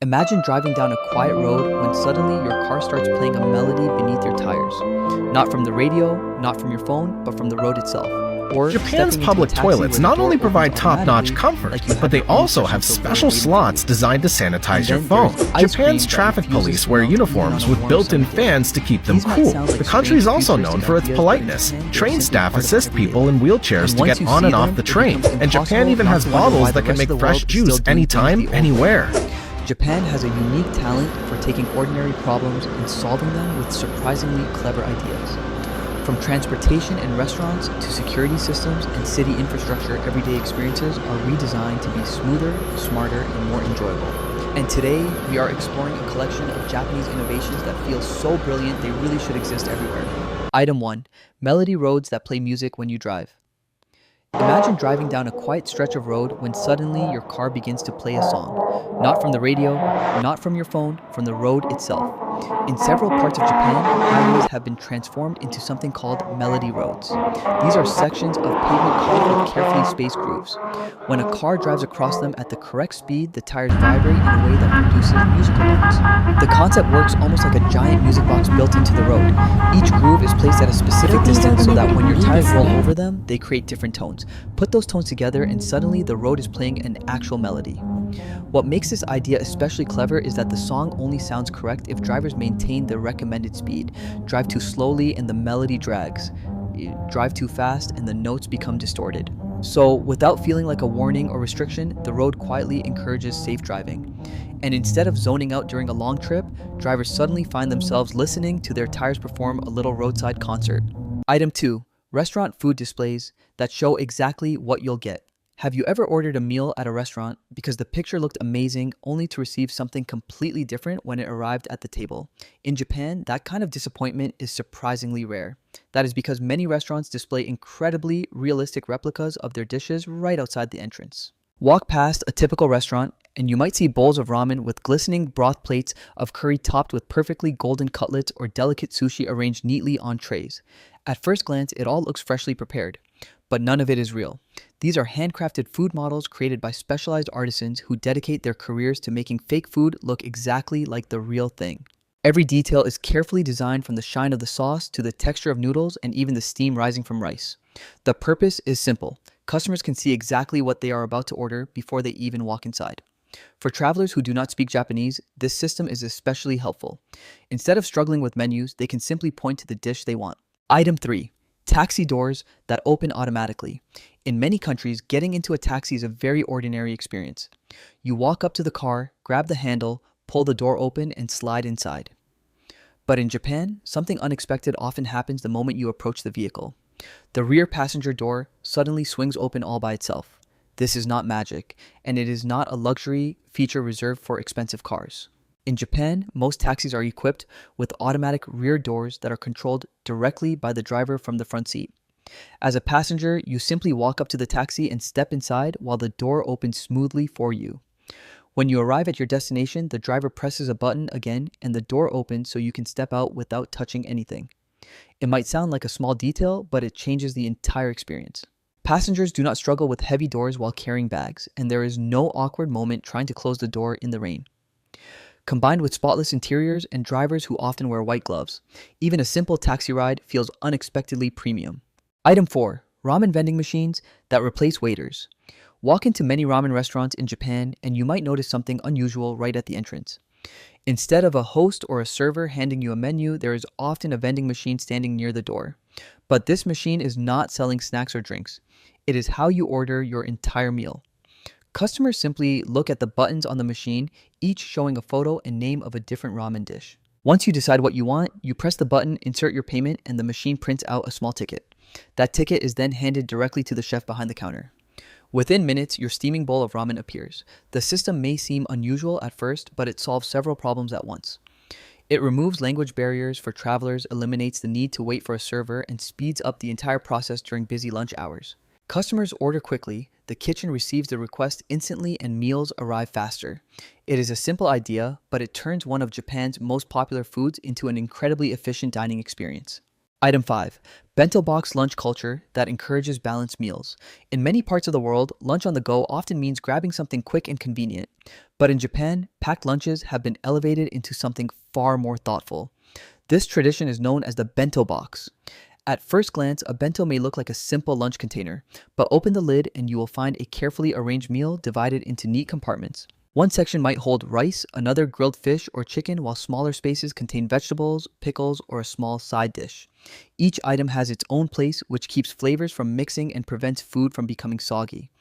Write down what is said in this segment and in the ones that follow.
Imagine driving down a quiet road when suddenly your car starts playing a melody beneath your tires. Not from the radio, not from your phone, but from the road itself. Or Japan's stepping into a public taxi toilets where the not door only opens provide top-notch automatically, comfort, like you but they have your own also have special special filter waiting slots for you. designed to sanitize And your then phone. there's ice Japan's cream that traffic refuses police to wear melt even uniforms on a with warm built-in summer day. fans to keep them These might cool. sound like The country is strange also known futuristic for its ideas, but in politeness. Japan, they are Train simply staff part of assist everyday people life. in wheelchairs And to once get you on see and off them, the it train, becomes and Japan impossible even not has to wonder why bottles the that can rest of make the fresh world is juice still doing things anytime, the old way. anywhere. Japan has a unique talent for taking ordinary problems and solving them with surprisingly clever ideas. From transportation and restaurants to security systems and city infrastructure, everyday experiences are redesigned to be smoother, smarter, and more enjoyable. And today, we are exploring a collection of Japanese innovations that feel so brilliant they really should exist everywhere. Item 1. Melody roads that play music when you drive. Imagine driving down a quiet stretch of road when suddenly your car begins to play a song. Not from the radio, not from your phone, from the road itself. In several parts of Japan, highways have been transformed into something called melody roads. These are sections of pavement carved with carefully spaced grooves. When a car drives across them at the correct speed, the tires vibrate in a way that produces musical notes. The concept works almost like a giant music box built into the road. Each groove is placed at a specific distance so that when your tires roll over them, they create different tones. Put those tones together and suddenly the road is playing an actual melody. What makes this idea especially clever is that the song only sounds correct if drivers maintain the recommended speed. Drive too slowly and the melody drags. Drive too fast and the notes become distorted. So, without feeling like a warning or restriction, the road quietly encourages safe driving. And instead of zoning out during a long trip, drivers suddenly find themselves listening to their tires perform a little roadside concert. Item 2. Restaurant food displays that show exactly what you'll get. Have you ever ordered a meal at a restaurant because the picture looked amazing only to receive something completely different when it arrived at the table? In Japan, that kind of disappointment is surprisingly rare. That is because many restaurants display incredibly realistic replicas of their dishes right outside the entrance. Walk past a typical restaurant and you might see bowls of ramen with glistening broth plates of curry topped with perfectly golden cutlets or delicate sushi arranged neatly on trays. At first glance, it all looks freshly prepared, but none of it is real. These are handcrafted food models created by specialized artisans who dedicate their careers to making fake food look exactly like the real thing. Every detail is carefully designed, from the shine of the sauce to the texture of noodles and even the steam rising from rice. The purpose is simple. Customers can see exactly what they are about to order before they even walk inside. For travelers who do not speak Japanese, this system is especially helpful. Instead of struggling with menus, they can simply point to the dish they want. Item 3. Taxi doors that open automatically. In many countries, getting into a taxi is a very ordinary experience. You walk up to the car, grab the handle, pull the door open, and slide inside. But in Japan, something unexpected often happens the moment you approach the vehicle. The rear passenger door suddenly swings open all by itself. This is not magic, and it is not a luxury feature reserved for expensive cars. In Japan, most taxis are equipped with automatic rear doors that are controlled directly by the driver from the front seat. As a passenger, you simply walk up to the taxi and step inside while the door opens smoothly for you. When you arrive at your destination, the driver presses a button again and the door opens so you can step out without touching anything. It might sound like a small detail, but it changes the entire experience. Passengers do not struggle with heavy doors while carrying bags, and there is no awkward moment trying to close the door in the rain. Combined with spotless interiors and drivers who often wear white gloves, even a simple taxi ride feels unexpectedly premium. Item 4. Ramen vending machines that replace waiters. Walk into many ramen restaurants in Japan and you might notice something unusual right at the entrance. Instead of a host or a server handing you a menu, there is often a vending machine standing near the door. But this machine is not selling snacks or drinks. It is how you order your entire meal. Customers simply look at the buttons on the machine, each showing a photo and name of a different ramen dish. Once you decide what you want, you press the button, insert your payment, and the machine prints out a small ticket. That ticket is then handed directly to the chef behind the counter. Within minutes, your steaming bowl of ramen appears. The system may seem unusual at first, but it solves several problems at once. It removes language barriers for travelers, eliminates the need to wait for a server, and speeds up the entire process during busy lunch hours. Customers order quickly, the kitchen receives the request instantly, and meals arrive faster. It is a simple idea, but it turns one of Japan's most popular foods into an incredibly efficient dining experience. Item 5. Bento box lunch culture that encourages balanced meals. In many parts of the world, lunch on the go often means grabbing something quick and convenient. But in Japan, packed lunches have been elevated into something far more thoughtful. This tradition is known as the bento box. At first glance, a bento may look like a simple lunch container, but open the lid and you will find a carefully arranged meal divided into neat compartments. One section might hold rice, another grilled fish or chicken, while smaller spaces contain vegetables, pickles, or a small side dish. Each item has its own place, which keeps flavors from mixing and prevents food from becoming soggy.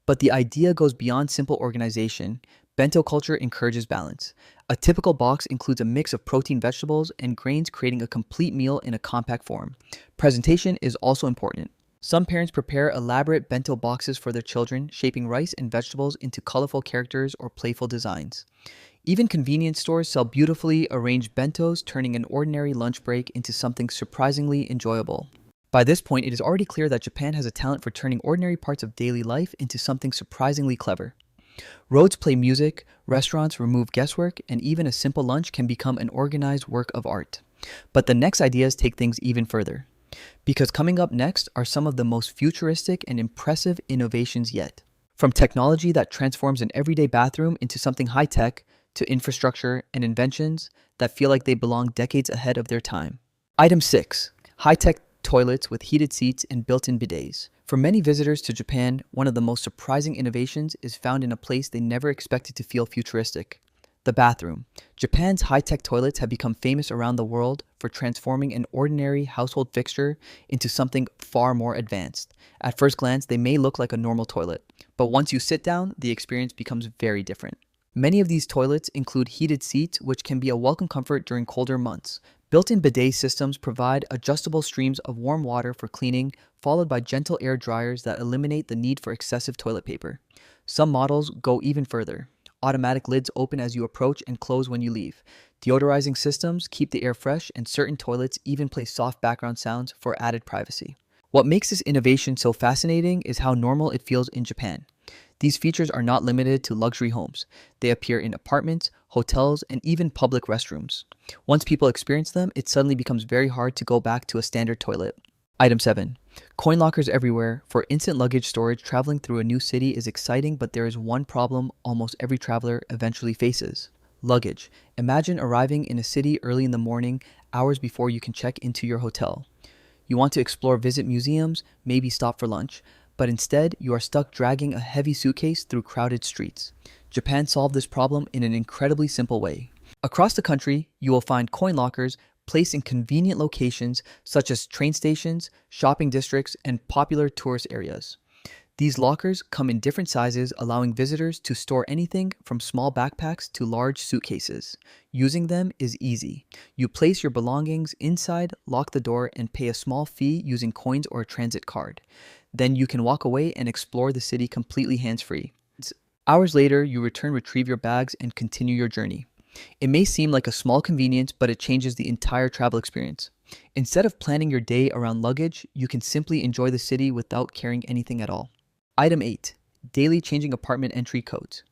But the idea goes beyond simple organization. Bento culture encourages balance. A typical box includes a mix of protein, vegetables, and grains, creating a complete meal in a compact form. Presentation is also important. Some parents prepare elaborate bento boxes for their children, shaping rice and vegetables into colorful characters or playful designs. Even convenience stores sell beautifully arranged bentos, turning an ordinary lunch break into something surprisingly enjoyable. By this point, it is already clear that Japan has a talent for turning ordinary parts of daily life into something surprisingly clever. Roads play music, restaurants remove guesswork, and even a simple lunch can become an organized work of art. But the next ideas take things even further. Because coming up next are some of the most futuristic and impressive innovations yet. From technology that transforms an everyday bathroom into something high-tech, to infrastructure and inventions that feel like they belong decades ahead of their time. Item 6. High-tech toilets with heated seats and built-in bidets. For many visitors to Japan, one of the most surprising innovations is found in a place they never expected to feel futuristic: the bathroom. Japan's high-tech toilets have become famous around the world for transforming an ordinary household fixture into something far more advanced. At first glance, they may look like a normal toilet, but once you sit down, the experience becomes very different. Many of these toilets include heated seats, which can be a welcome comfort during colder months. Built-in bidet systems provide adjustable streams of warm water for cleaning, followed by gentle air dryers that eliminate the need for excessive toilet paper. Some models go even further. Automatic lids open as you approach and close when you leave. Deodorizing systems keep the air fresh, and certain toilets even play soft background sounds for added privacy. What makes this innovation so fascinating is how normal it feels in Japan. These features are not limited to luxury homes. They appear in apartments, hotels, and even public restrooms. Once people experience them, it suddenly becomes very hard to go back to a standard toilet. Item 7. Coin lockers everywhere. For instant luggage storage, traveling through a new city is exciting, but there is one problem almost every traveler eventually faces: luggage. Imagine arriving in a city early in the morning, hours before you can check into your hotel. You want to explore, visit museums, maybe stop for lunch, but instead you are stuck dragging a heavy suitcase through crowded streets. Japan solved this problem in an incredibly simple way. Across the country, you will find coin lockers placed in convenient locations such as train stations, shopping districts, and popular tourist areas. These lockers come in different sizes, allowing visitors to store anything from small backpacks to large suitcases. Using them is easy. You place your belongings inside, lock the door, and pay a small fee using coins or a transit card. Then you can walk away and explore the city completely hands-free. Hours later, you retrieve your bags, and continue your journey. It may seem like a small convenience, but it changes the entire travel experience. Instead of planning your day around luggage, you can simply enjoy the city without carrying anything at all. Item 8. Daily changing apartment entry codes.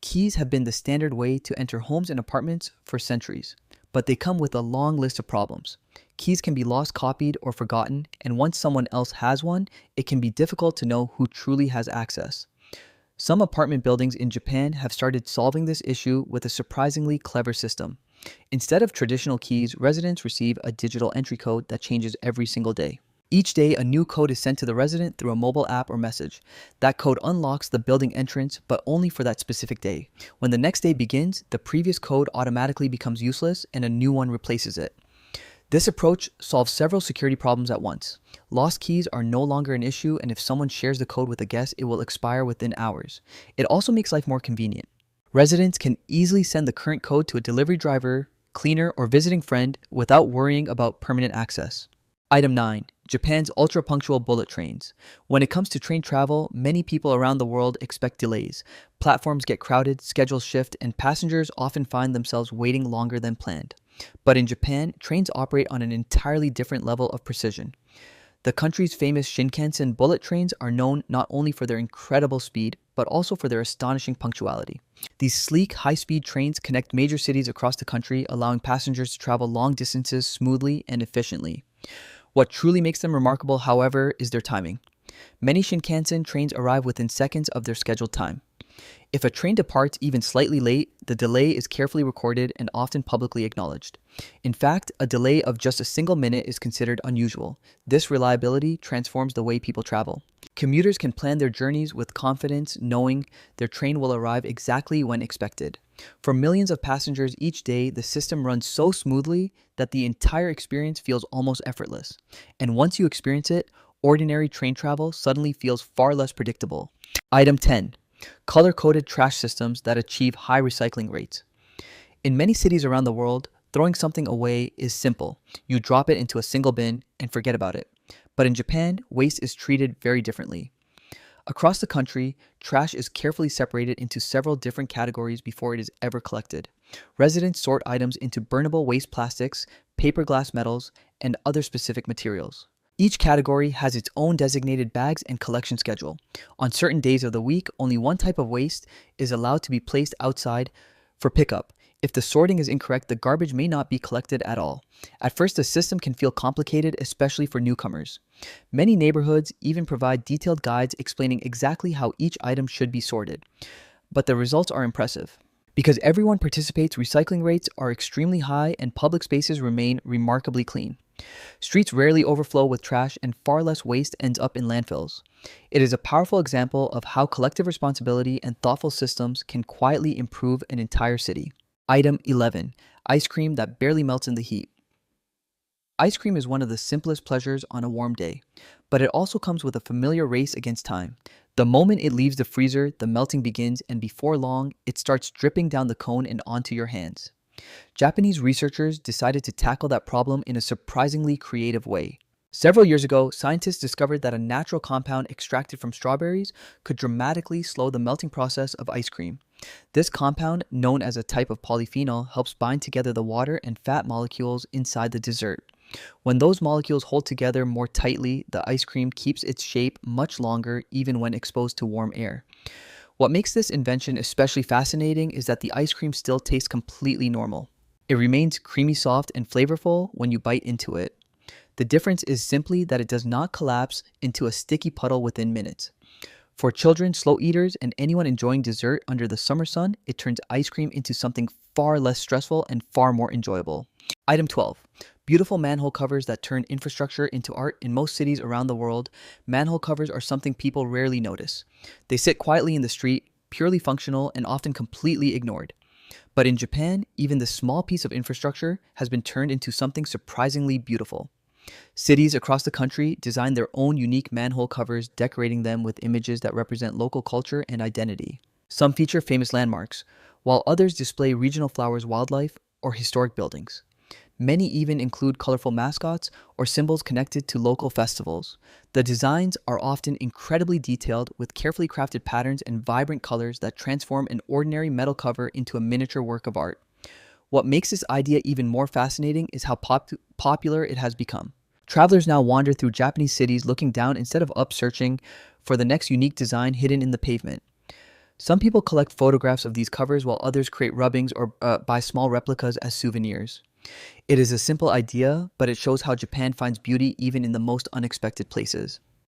Keys have been the standard way to enter homes and apartments for centuries, but they come with a long list of problems. Keys can be lost, copied, or forgotten, and once someone else has one, it can be difficult to know who truly has access. Some apartment buildings in Japan have started solving this issue with a surprisingly clever system. Instead of traditional keys, residents receive a digital entry code that changes every single day. Each day, a new code is sent to the resident through a mobile app or message. That code unlocks the building entrance, but only for that specific day. When the next day begins, the previous code automatically becomes useless and a new one replaces it. This approach solves several security problems at once. Lost keys are no longer an issue, and if someone shares the code with a guest, it will expire within hours. It also makes life more convenient. Residents can easily send the current code to a delivery driver, cleaner, or visiting friend without worrying about permanent access. Item 9. Japan's ultra-punctual bullet trains. When it comes to train travel, many people around the world expect delays. Platforms get crowded, schedules shift, and passengers often find themselves waiting longer than planned. But in Japan, trains operate on an entirely different level of precision. The country's famous Shinkansen bullet trains are known not only for their incredible speed, but also for their astonishing punctuality. These sleek, high-speed trains connect major cities across the country, allowing passengers to travel long distances smoothly and efficiently. What truly makes them remarkable, however, is their timing. Many Shinkansen trains arrive within seconds of their scheduled time. If a train departs even slightly late, the delay is carefully recorded and often publicly acknowledged. In fact, a delay of just a single minute is considered unusual. This reliability transforms the way people travel. Commuters can plan their journeys with confidence, knowing their train will arrive exactly when expected. For millions of passengers each day, the system runs so smoothly that the entire experience feels almost effortless. And once you experience it, ordinary train travel suddenly feels far less predictable. Item 10. Color-coded trash systems that achieve high recycling rates. In many cities around the world, throwing something away is simple. You drop it into a single bin and forget about it. But in Japan, waste is treated very differently. Across the country, trash is carefully separated into several different categories before it is ever collected. Residents sort items into burnable waste plastics, paper glass metals, and other specific materials. Each category has its own designated bags and collection schedule. On certain days of the week, only one type of waste is allowed to be placed outside for pickup. If the sorting is incorrect, the garbage may not be collected at all. At first, the system can feel complicated, especially for newcomers. Many neighborhoods even provide detailed guides explaining exactly how each item should be sorted. But the results are impressive. Because everyone participates, recycling rates are extremely high and public spaces remain remarkably clean. Streets rarely overflow with trash and far less waste ends up in landfills. It is a powerful example of how collective responsibility and thoughtful systems can quietly improve an entire city. Item 11. Ice cream that barely melts in the heat. Ice cream is one of the simplest pleasures on a warm day, but it also comes with a familiar race against time. The moment it leaves the freezer, the melting begins, and before long, it starts dripping down the cone and onto your hands. Japanese researchers decided to tackle that problem in a surprisingly creative way. Several years ago, scientists discovered that a natural compound extracted from strawberries could dramatically slow the melting process of ice cream. This compound, known as a type of polyphenol, helps bind together the water and fat molecules inside the dessert. When those molecules hold together more tightly, the ice cream keeps its shape much longer even when exposed to warm air. What makes this invention especially fascinating is that the ice cream still tastes completely normal. It remains creamy soft and flavorful when you bite into it. The difference is simply that it does not collapse into a sticky puddle within minutes. For children, slow eaters, and anyone enjoying dessert under the summer sun, it turns ice cream into something far less stressful and far more enjoyable. Item 12. Beautiful manhole covers that turn infrastructure into art. In most cities around the world, manhole covers are something people rarely notice. They sit quietly in the street, purely functional and often completely ignored. But in Japan, even this small piece of infrastructure has been turned into something surprisingly beautiful. Cities across the country design their own unique manhole covers, decorating them with images that represent local culture and identity. Some feature famous landmarks, while others display regional flowers, wildlife, or historic buildings. Many even include colorful mascots or symbols connected to local festivals. The designs are often incredibly detailed with carefully crafted patterns and vibrant colors that transform an ordinary metal cover into a miniature work of art. What makes this idea even more fascinating is how popular it has become. Travelers now wander through Japanese cities looking down instead of up, searching for the next unique design hidden in the pavement. Some people collect photographs of these covers while others create rubbings or buy small replicas as souvenirs. It is a simple idea, but it shows how Japan finds beauty even in the most unexpected places.